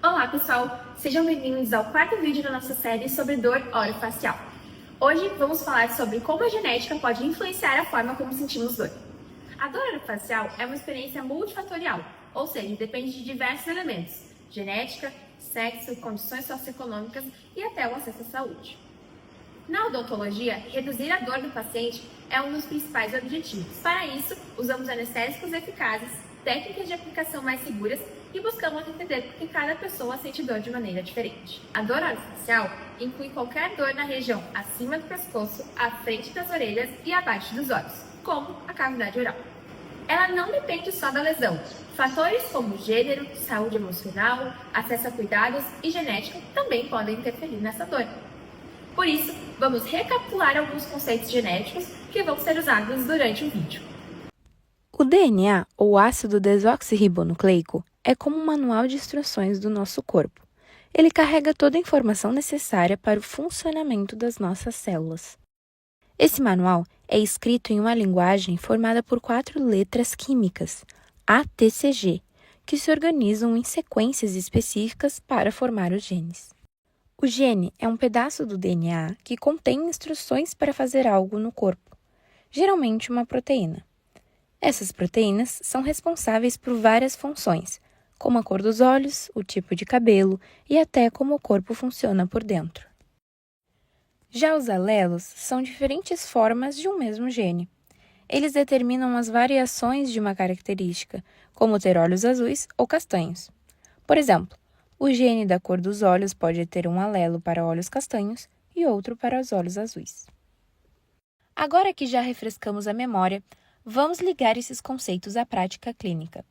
Olá pessoal, sejam bem-vindos ao quarto vídeo da nossa série sobre dor orofacial. Hoje vamos falar sobre como a genética pode influenciar a forma como sentimos dor. A dor orofacial é uma experiência multifatorial, ou seja, depende de diversos elementos: genética, sexo, condições socioeconômicas e até o acesso à saúde. Na odontologia, reduzir a dor do paciente é um dos principais objetivos. Para isso, usamos anestésicos eficazes, técnicas de aplicação mais seguras e buscamos entender por que cada pessoa sente dor de maneira diferente. A dor orofacial inclui qualquer dor na região acima do pescoço, à frente das orelhas e abaixo dos olhos, como a cavidade oral. Ela não depende só da lesão. Fatores como gênero, saúde emocional, acesso a cuidados e genética também podem interferir nessa dor. Por isso, vamos recapitular alguns conceitos genéticos que vão ser usados durante o vídeo. O DNA, ou ácido desoxirribonucleico, é como um manual de instruções do nosso corpo. Ele carrega toda a informação necessária para o funcionamento das nossas células. Esse manual é escrito em uma linguagem formada por 4 letras químicas, ATCG, que se organizam em sequências específicas para formar os genes. O gene é um pedaço do DNA que contém instruções para fazer algo no corpo, geralmente uma proteína. Essas proteínas são responsáveis por várias funções, como a cor dos olhos, o tipo de cabelo e até como o corpo funciona por dentro. Já os alelos são diferentes formas de um mesmo gene. Eles determinam as variações de uma característica, como ter olhos azuis ou castanhos. Por exemplo, o gene da cor dos olhos pode ter um alelo para olhos castanhos e outro para os olhos azuis. Agora que já refrescamos a memória, vamos ligar esses conceitos à prática clínica.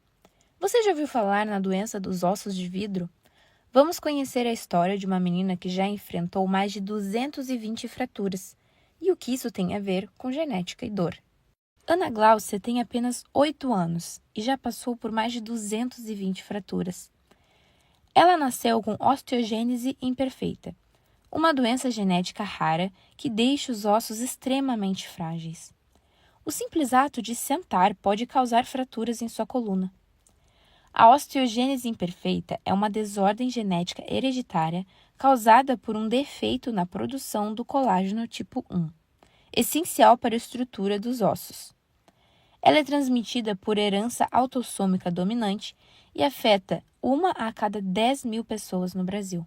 Você já ouviu falar na doença dos ossos de vidro? Vamos conhecer a história de uma menina que já enfrentou mais de 220 fraturas e o que isso tem a ver com genética e dor. Ana Glaucia tem apenas 8 anos e já passou por mais de 220 fraturas. Ela nasceu com osteogênese imperfeita, uma doença genética rara que deixa os ossos extremamente frágeis. O simples ato de sentar pode causar fraturas em sua coluna. A osteogênese imperfeita é uma desordem genética hereditária causada por um defeito na produção do colágeno tipo 1, essencial para a estrutura dos ossos. Ela é transmitida por herança autossômica dominante e afeta 1 a cada 10.000 pessoas no Brasil.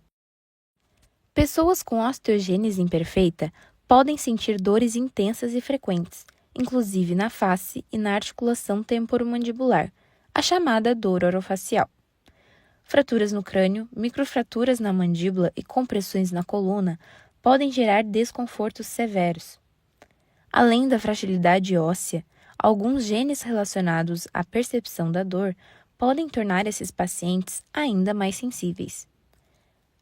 Pessoas com osteogênese imperfeita podem sentir dores intensas e frequentes, inclusive na face e na articulação temporomandibular, a chamada dor orofacial. Fraturas no crânio, microfraturas na mandíbula e compressões na coluna podem gerar desconfortos severos. Além da fragilidade óssea, alguns genes relacionados à percepção da dor podem tornar esses pacientes ainda mais sensíveis.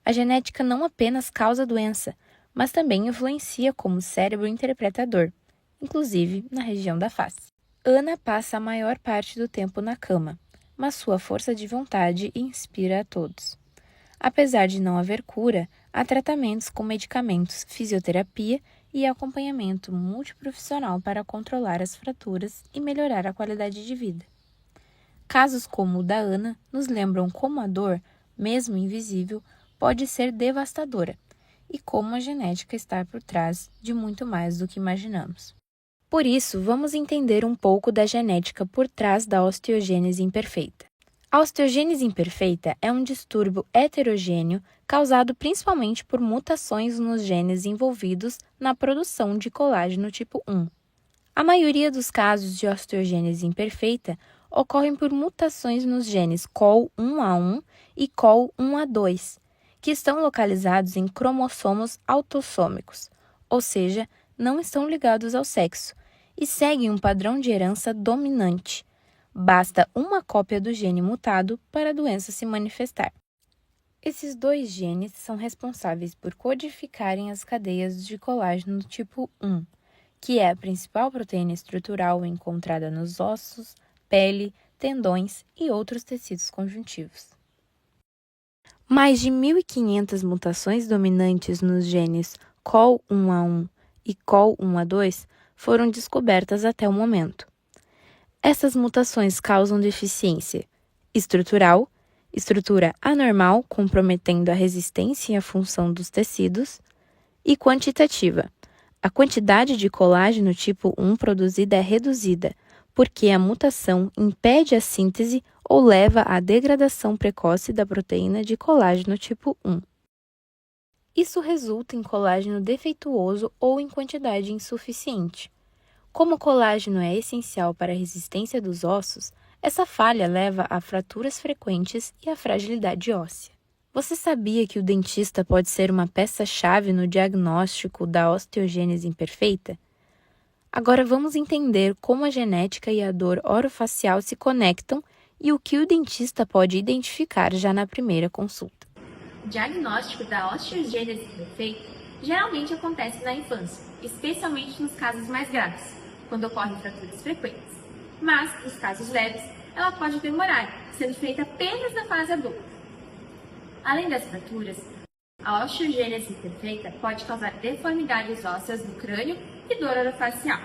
A genética não apenas causa doença, mas também influencia como o cérebro interpreta a dor, inclusive na região da face. Ana passa a maior parte do tempo na cama, mas sua força de vontade inspira a todos. Apesar de não haver cura, há tratamentos com medicamentos, fisioterapia e acompanhamento multiprofissional para controlar as fraturas e melhorar a qualidade de vida. Casos como o da Ana nos lembram como a dor, mesmo invisível, pode ser devastadora e como a genética está por trás de muito mais do que imaginamos. Por isso, vamos entender um pouco da genética por trás da osteogênese imperfeita. A osteogênese imperfeita é um distúrbio heterogêneo causado principalmente por mutações nos genes envolvidos na produção de colágeno tipo 1. A maioria dos casos de osteogênese imperfeita ocorrem por mutações nos genes COL1A1 e COL1A2, que estão localizados em cromossomos autossômicos, ou seja, não estão ligados ao sexo, e seguem um padrão de herança dominante. Basta uma cópia do gene mutado para a doença se manifestar. Esses 2 genes são responsáveis por codificarem as cadeias de colágeno tipo 1, que é a principal proteína estrutural encontrada nos ossos, pele, tendões e outros tecidos conjuntivos. Mais de 1.500 mutações dominantes nos genes COL1A1 e COL1A2 foram descobertas até o momento. Essas mutações causam deficiência estrutural, estrutura anormal, comprometendo a resistência e a função dos tecidos, e quantitativa. A quantidade de colágeno tipo 1 produzida é reduzida, porque a mutação impede a síntese ou leva à degradação precoce da proteína de colágeno tipo 1. Isso resulta em colágeno defeituoso ou em quantidade insuficiente. Como o colágeno é essencial para a resistência dos ossos, essa falha leva a fraturas frequentes e à fragilidade óssea. Você sabia que o dentista pode ser uma peça-chave no diagnóstico da osteogênese imperfeita? Agora vamos entender como a genética e a dor orofacial se conectam e o que o dentista pode identificar já na primeira consulta. O diagnóstico da osteogênese imperfeita geralmente acontece na infância, especialmente nos casos mais graves, quando ocorrem fraturas frequentes. Mas, nos casos leves, ela pode demorar, sendo feita apenas na fase adulta. Além das fraturas, a osteogênese imperfeita pode causar deformidades ósseas no crânio e dor orofacial.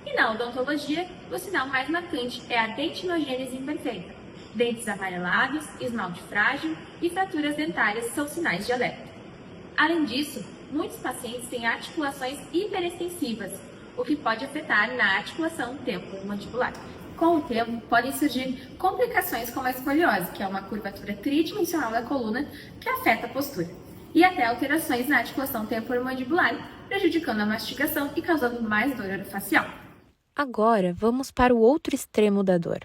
E na odontologia, o sinal mais marcante é a dentinogênese imperfeita. Dentes amarelados, esmalte frágil e fraturas dentárias são sinais de alerta. Além disso, muitos pacientes têm articulações hiperextensivas, o que pode afetar na articulação temporomandibular. Com o tempo, podem surgir complicações como a escoliose, que é uma curvatura tridimensional da coluna que afeta a postura, e até alterações na articulação temporomandibular, prejudicando a mastigação e causando mais dor orofacial. Agora, vamos para o outro extremo da dor.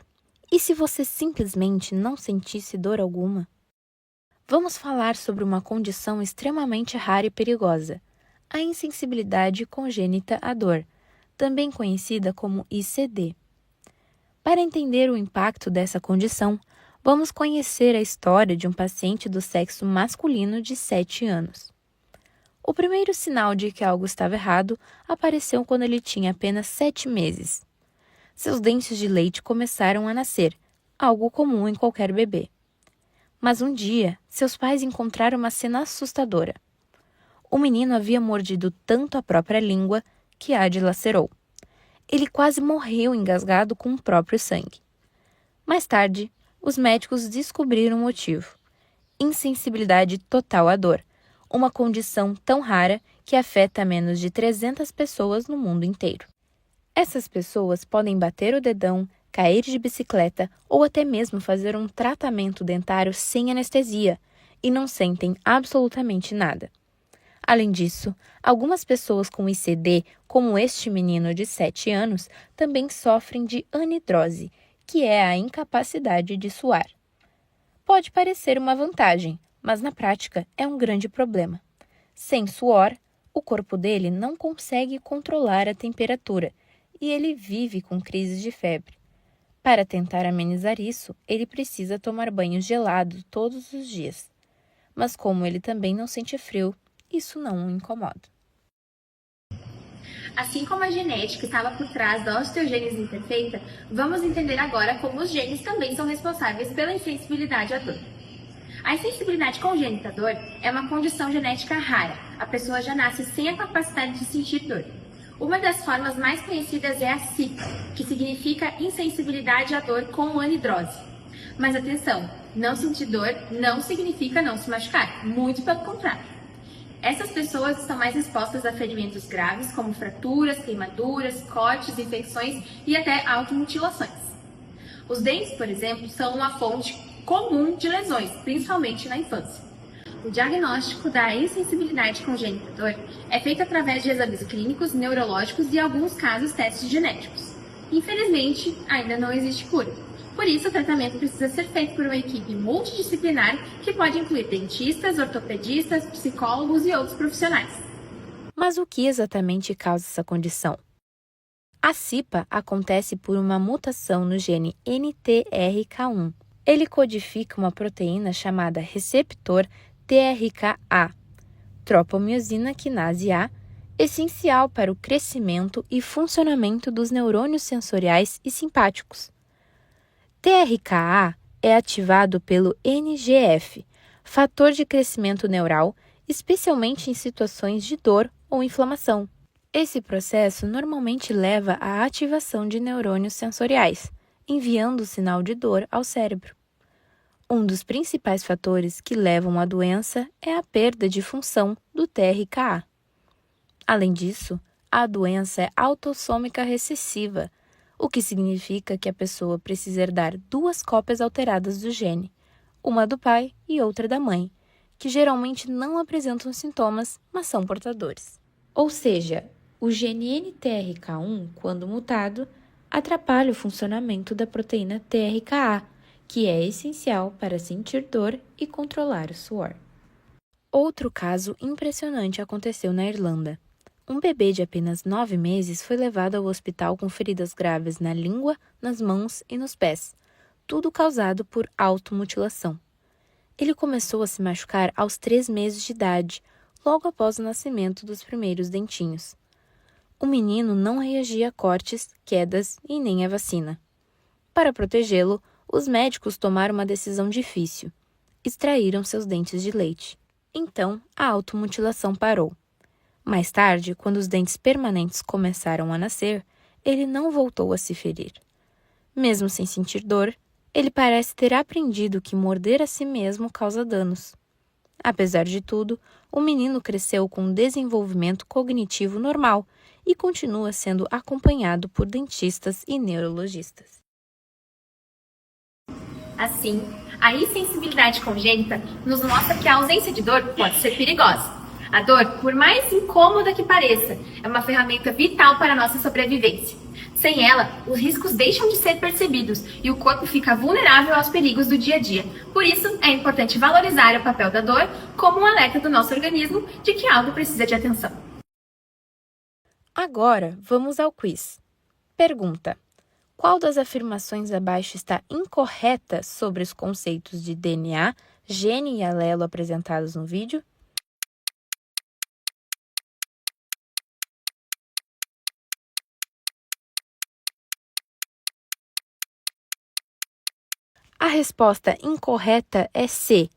E se você simplesmente não sentisse dor alguma? Vamos falar sobre uma condição extremamente rara e perigosa, a insensibilidade congênita à dor, também conhecida como ICD. Para entender o impacto dessa condição, vamos conhecer a história de um paciente do sexo masculino de 7 anos. O primeiro sinal de que algo estava errado apareceu quando ele tinha apenas 7 meses. Seus dentes de leite começaram a nascer, algo comum em qualquer bebê. Mas um dia, seus pais encontraram uma cena assustadora. O menino havia mordido tanto a própria língua que a dilacerou. Ele quase morreu engasgado com o próprio sangue. Mais tarde, os médicos descobriram o motivo: insensibilidade total à dor, uma condição tão rara que afeta menos de 300 pessoas no mundo inteiro. Essas pessoas podem bater o dedão, cair de bicicleta ou até mesmo fazer um tratamento dentário sem anestesia e não sentem absolutamente nada. Além disso, algumas pessoas com ICD, como este menino de 7 anos, também sofrem de anidrose, que é a incapacidade de suar. Pode parecer uma vantagem, mas na prática é um grande problema. Sem suor, o corpo dele não consegue controlar a temperatura e ele vive com crises de febre. Para tentar amenizar isso, ele precisa tomar banhos gelados todos os dias. Mas como ele também não sente frio, isso não o incomoda. Assim como a genética estava por trás da osteogênese imperfeita, vamos entender agora como os genes também são responsáveis pela insensibilidade à dor. A insensibilidade congênita à dor é uma condição genética rara. A pessoa já nasce sem a capacidade de sentir dor. Uma das formas mais conhecidas é a CIPA, que significa insensibilidade à dor com anidrose. Mas atenção, não sentir dor não significa não se machucar, muito pelo contrário. Essas pessoas estão mais expostas a ferimentos graves, como fraturas, queimaduras, cortes, infecções e até automutilações. Os dentes, por exemplo, são uma fonte comum de lesões, principalmente na infância. O diagnóstico da insensibilidade congênita à dor é feito através de exames clínicos, neurológicos e, em alguns casos, testes genéticos. Infelizmente, ainda não existe cura. Por isso, o tratamento precisa ser feito por uma equipe multidisciplinar que pode incluir dentistas, ortopedistas, psicólogos e outros profissionais. Mas o que exatamente causa essa condição? A CIPA acontece por uma mutação no gene NTRK1. Ele codifica uma proteína chamada receptor TRKA, tropomiosina quinase A, essencial para o crescimento e funcionamento dos neurônios sensoriais e simpáticos. TRKA é ativado pelo NGF, fator de crescimento neural, especialmente em situações de dor ou inflamação. Esse processo normalmente leva à ativação de neurônios sensoriais, enviando o sinal de dor ao cérebro. Um dos principais fatores que levam à doença é a perda de função do TRKA. Além disso, a doença é autossômica recessiva, o que significa que a pessoa precisa herdar duas cópias alteradas do gene, uma do pai e outra da mãe, que geralmente não apresentam sintomas, mas são portadores. Ou seja, o gene NTRK1, quando mutado, atrapalha o funcionamento da proteína TRKA, que é essencial para sentir dor e controlar o suor. Outro caso impressionante aconteceu na Irlanda. Um bebê de apenas 9 meses foi levado ao hospital com feridas graves na língua, nas mãos e nos pés, tudo causado por automutilação. Ele começou a se machucar aos 3 meses de idade, logo após o nascimento dos primeiros dentinhos. O menino não reagia a cortes, quedas e nem à vacina. Para protegê-lo, os médicos tomaram uma decisão difícil. Extraíram seus dentes de leite. Então, a automutilação parou. Mais tarde, quando os dentes permanentes começaram a nascer, ele não voltou a se ferir. Mesmo sem sentir dor, ele parece ter aprendido que morder a si mesmo causa danos. Apesar de tudo, o menino cresceu com um desenvolvimento cognitivo normal e continua sendo acompanhado por dentistas e neurologistas. Assim, a insensibilidade congênita nos mostra que a ausência de dor pode ser perigosa. A dor, por mais incômoda que pareça, é uma ferramenta vital para a nossa sobrevivência. Sem ela, os riscos deixam de ser percebidos e o corpo fica vulnerável aos perigos do dia a dia. Por isso, é importante valorizar o papel da dor como um alerta do nosso organismo de que algo precisa de atenção. Agora, vamos ao quiz. Pergunta: qual das afirmações abaixo está incorreta sobre os conceitos de DNA, gene e alelo apresentados no vídeo? A resposta incorreta é C.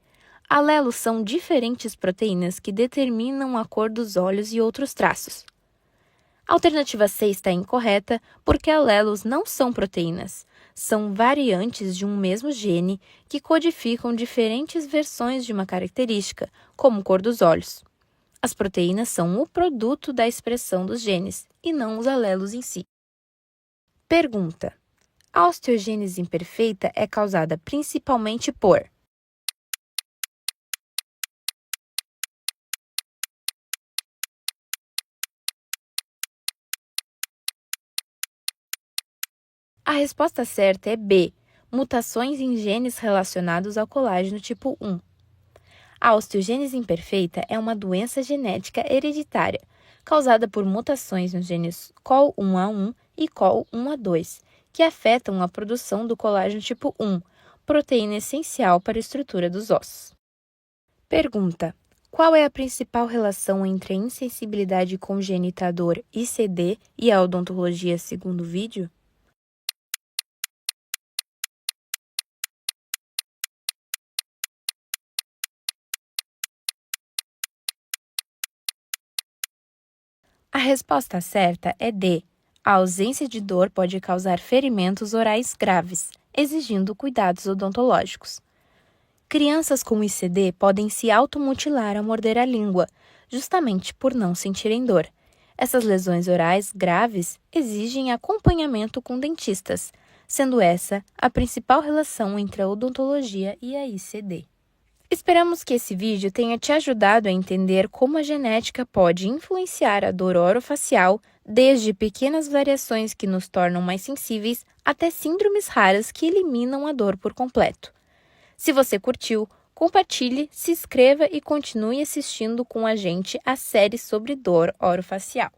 Alelos são diferentes proteínas que determinam a cor dos olhos e outros traços. A alternativa C está incorreta porque alelos não são proteínas, são variantes de um mesmo gene que codificam diferentes versões de uma característica, como cor dos olhos. As proteínas são o produto da expressão dos genes e não os alelos em si. Pergunta: a osteogênese imperfeita é causada principalmente por A resposta certa é B. Mutações em genes relacionados ao colágeno tipo 1. A osteogênese imperfeita é uma doença genética hereditária, causada por mutações nos genes COL1A1 e COL1A2, que afetam a produção do colágeno tipo 1, proteína essencial para a estrutura dos ossos. Pergunta: qual é a principal relação entre a insensibilidade congênita à dor ICD e a odontologia segundo o vídeo? A resposta certa é D. A ausência de dor pode causar ferimentos orais graves, exigindo cuidados odontológicos. Crianças com ICD podem se automutilar ao morder a língua, justamente por não sentirem dor. Essas lesões orais graves exigem acompanhamento com dentistas, sendo essa a principal relação entre a odontologia e a ICD. Esperamos que esse vídeo tenha te ajudado a entender como a genética pode influenciar a dor orofacial, desde pequenas variações que nos tornam mais sensíveis até síndromes raras que eliminam a dor por completo. Se você curtiu, compartilhe, se inscreva e continue assistindo com a gente a série sobre dor orofacial.